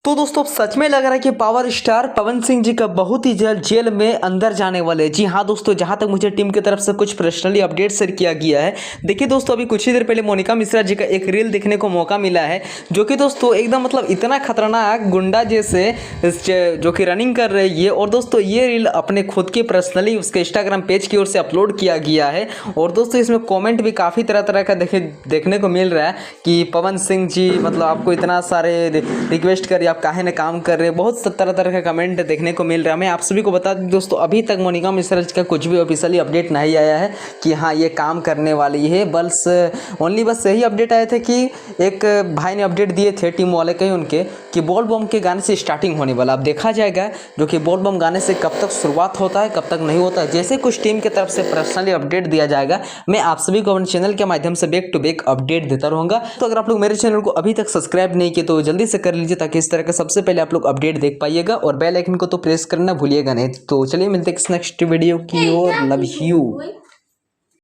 तो दोस्तों सच में लग रहा है कि पावर स्टार पवन सिंह जी का बहुत ही जल्द जेल में अंदर जाने वाले। जी हाँ दोस्तों, जहां तक मुझे टीम की तरफ से कुछ पर्सनली अपडेट शेयर किया गया है। देखिए दोस्तों, अभी कुछ ही देर पहले मोनिका मिश्रा जी का एक रील देखने को मौका मिला है, जो कि दोस्तों एकदम मतलब इतना खतरनाक गुंडा जैसे जो कि रनिंग कर रही है। और दोस्तों ये रील अपने खुद की पर्सनली उसके इंस्टाग्राम पेज की ओर से अपलोड किया गया है। और दोस्तों इसमें कॉमेंट भी काफ़ी तरह तरह का देखने को मिल रहा है कि पवन सिंह जी मतलब आपको इतना सारे रिक्वेस्ट कर आप काहे ने काम कर रहे हैं। बहुत तरह तरह का कमेंट देखने को मिल रहा है। मैं आप सभी को बता दूं दोस्तों, अभी तक मोनिका मिश्रा जी का कुछ भी ऑफिशियली अपडेट नहीं आया है कि हाँ ये काम करने वाली है। बस यही अपडेट आए थे कि एक भाई ने अपडेट दिए थे टीम वाले कहीं उनके कि बोल बम के गाने से स्टार्टिंग होने वाला। अब देखा जाएगा जो कि बोल बम गाने से कब तक शुरुआत होता है कब तक नहीं होता है। जैसे कुछ टीम की तरफ से पर्सनली अपडेट दिया जाएगा, मैं आप सभी को अपने चैनल के माध्यम से बैक टू बैक अपडेट देता रहूँगा। तो अगर आप लोग मेरे चैनल को अभी तक सब्सक्राइब नहीं किए तो जल्दी से कर लीजिए, ताकि इस तरह का सबसे पहले आप लोग अपडेट देख पाइएगा। और बेल आइकन को तो प्रेस करना भूलिएगा नहीं। तो चलिए मिलते हैं नेक्स्ट वीडियो की ओर। Love you.